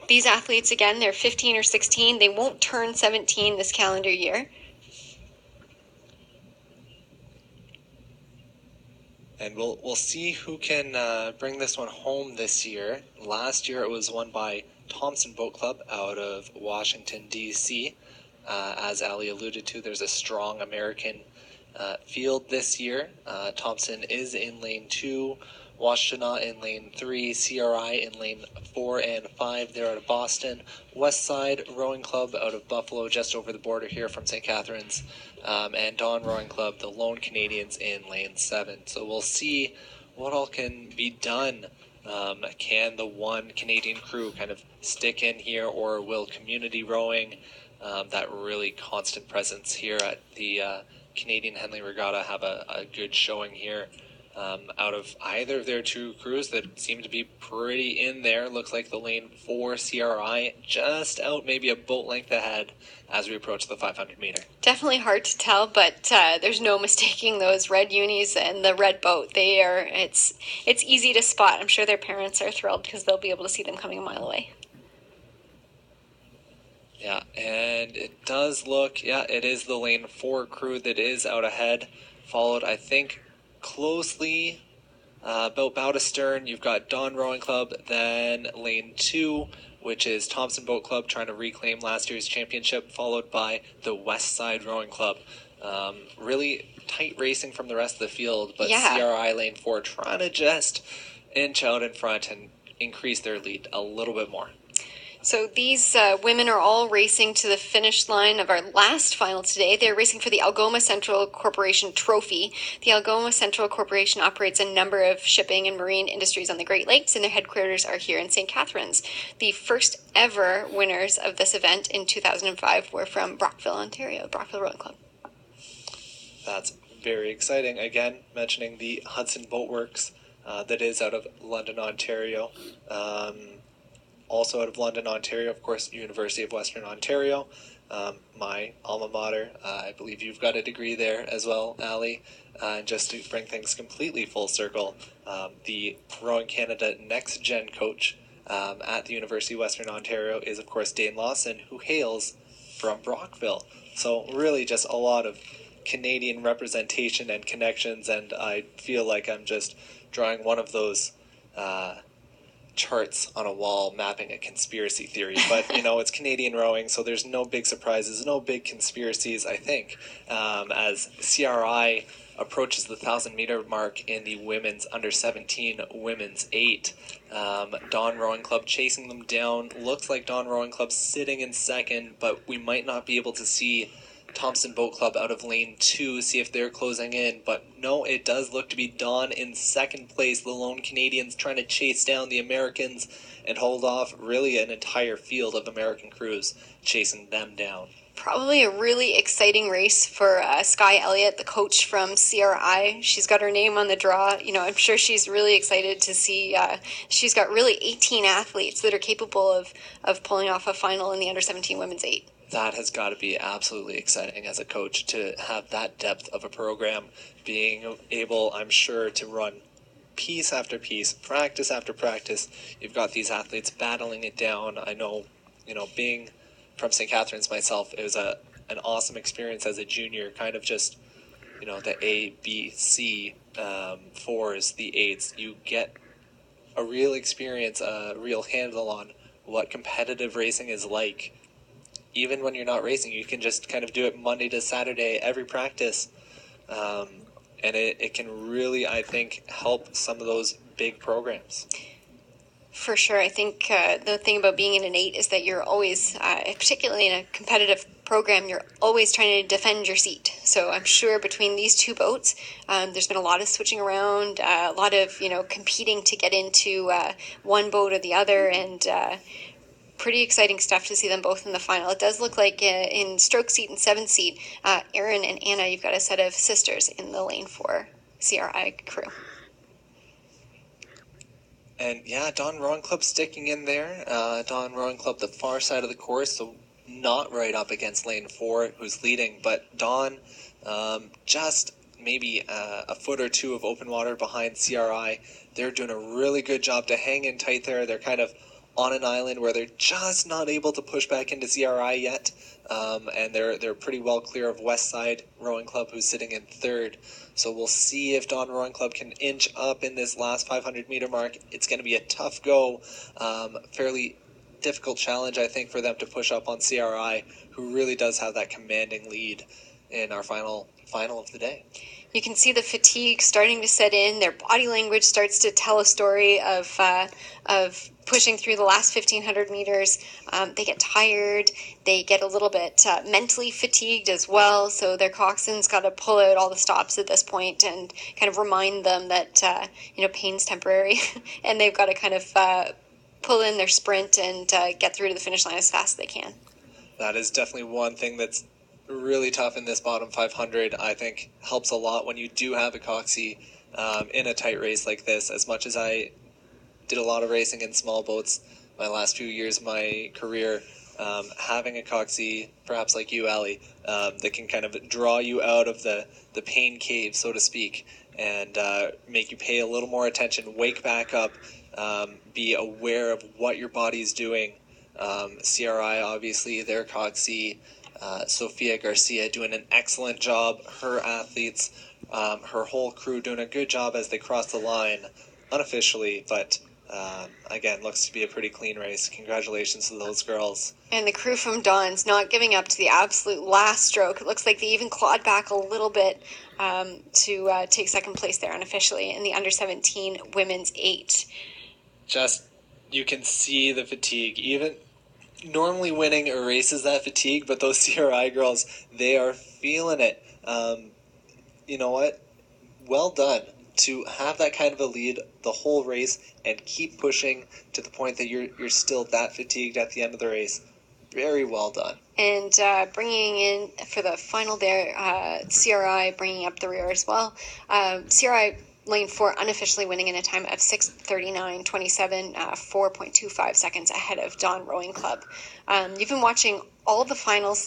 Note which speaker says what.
Speaker 1: These athletes, again, they're 15 or 16. They won't turn 17 this calendar year.
Speaker 2: And we'll see who can bring this one home this year. Last year it was won by Thompson Boat Club out of Washington, D.C. As Ali alluded to, there's a strong American field this year. Thompson is in lane 2, Washtenaw in lane 3, CRI in lane 4 and 5. They're out of Boston. West Side Rowing Club out of Buffalo, just over the border here from St. Catharines. And Dawn Rowing Club, the lone Canadians, in lane 7. So we'll see what all can be done. Can the one Canadian crew kind of stick in here, or will community rowing, that really constant presence here at the Canadian Henley Regatta, have a good showing here? Out of either of their two crews that seem to be pretty in there. Looks like the lane 4 CRI just out, maybe a boat length ahead as we approach the 500 meter.
Speaker 1: Definitely hard to tell, but there's no mistaking those red unis and the red boat. It's easy to spot. I'm sure their parents are thrilled because they'll be able to see them coming a mile away.
Speaker 2: Yeah, and it does look, it is the lane 4 crew that is out ahead, followed, I think, closely about bow to stern. You've got Dawn Rowing Club, then lane 2, which is Thompson Boat Club trying to reclaim last year's championship, followed by the West Side Rowing Club. Really tight racing from the rest of the field, but CRI lane 4 trying to just inch out in front and increase their lead a little bit more.
Speaker 1: So these women are all racing to the finish line of our last final today. They're racing for the Algoma Central Corporation Trophy. The Algoma Central Corporation operates a number of shipping and marine industries on the Great Lakes, and their headquarters are here in St. Catharines. The first ever winners of this event in 2005 were from Brockville, Ontario, Brockville Rowing Club.
Speaker 2: That's very exciting. Again, mentioning the Hudson Boat Works that is out of London, Ontario. Also out of London, Ontario, of course, University of Western Ontario, my alma mater. I believe you've got a degree there as well, Ali. And just to bring things completely full circle, the Rowing Canada Next Gen coach at the University of Western Ontario is, of course, Dane Lawson, who hails from Brockville. So really just a lot of Canadian representation and connections, and I feel like I'm just drawing one of those charts on a wall mapping a conspiracy theory, but it's Canadian rowing, so there's no big surprises, no big conspiracies, I think, as CRI approaches the 1,000 meter mark in the women's under 17 women's 8. Dawn Rowing Club chasing them down. Looks like Dawn Rowing Club sitting in second, but we might not be able to see Thompson Boat Club out of lane 2, see if they're closing in, but no, it does look to be Dawn in second place, the lone Canadians trying to chase down the Americans and hold off really an entire field of American crews chasing them down.
Speaker 1: Probably a really exciting race for Skye Elliott, the coach from CRI. She's got her name on the draw. I'm sure she's really excited to see. She's got really 18 athletes that are capable of pulling off a final in the under 17 women's 8.
Speaker 2: That has got to be absolutely exciting as a coach to have that depth of a program, being able, I'm sure, to run piece after piece, practice after practice. You've got these athletes battling it down. I know, being from St. Catharines myself, it was an awesome experience as a junior, kind of just, the A, B, C, 4s, the 8s. You get a real experience, a real handle on what competitive racing is like. Even when you're not racing, you can just kind of do it Monday to Saturday, every practice. And it can really, I think, help some of those big programs.
Speaker 1: For sure. I think the thing about being in an 8 is that you're always, particularly in a competitive program, you're always trying to defend your seat. So I'm sure between these two boats, there's been a lot of switching around, a lot of, competing to get into one boat or the other, and pretty exciting stuff to see them both in the final. It does look like in stroke seat and 7 seat, Erin and Anna, you've got a set of sisters in the lane 4 CRI crew.
Speaker 2: And Dawn Rowing Club sticking in there. Dawn Rowing Club, the far side of the course, so not right up against lane 4, who's leading, but Dawn just maybe a foot or two of open water behind CRI. They're doing a really good job to hang in tight there. They're kind of on an island where they're just not able to push back into CRI yet. And they're pretty well clear of Westside Rowing Club, who's sitting in third. So we'll see if Dawn Rowing Club can inch up in this last 500-meter mark. It's going to be a tough go, fairly difficult challenge, I think, for them to push up on CRI, who really does have that commanding lead in our final of the day.
Speaker 1: You can see the fatigue starting to set in. Their body language starts to tell a story of pushing through the last 1,500 meters. They get tired. They get a little bit mentally fatigued as well. So their coxswain's got to pull out all the stops at this point and kind of remind them that pain's temporary, and they've got to kind of pull in their sprint and get through to the finish line as fast as they can.
Speaker 2: That is definitely one thing that's really tough in this bottom 500. I think helps a lot when you do have a coxie in a tight race like this. As much as I did a lot of racing in small boats my last few years of my career, having a coxie, perhaps like you, Ali, that can kind of draw you out of the pain cave, so to speak, and make you pay a little more attention, wake back up, be aware of what your body's doing. CRI, obviously, their coxie, Sofia Garcia doing an excellent job. Her athletes, her whole crew doing a good job as they cross the line, unofficially, but again, looks to be a pretty clean race. Congratulations to those girls.
Speaker 1: And the crew from Dawn's not giving up to the absolute last stroke. It looks like they even clawed back a little bit to take second place there unofficially in the under-17 women's 8.
Speaker 2: Just, you can see the fatigue. Even normally winning erases that fatigue, but those CRI girls, they are feeling it. You know what? Well done to have that kind of a lead the whole race and keep pushing to the point that you're still that fatigued at the end of the race. Very well done.
Speaker 1: And bringing in for the final there, CRI bringing up the rear as well. CRI lane 4 unofficially winning in a time of 6:39.27, 4.25 seconds ahead of Dawn Rowing Club. You've been watching all the finals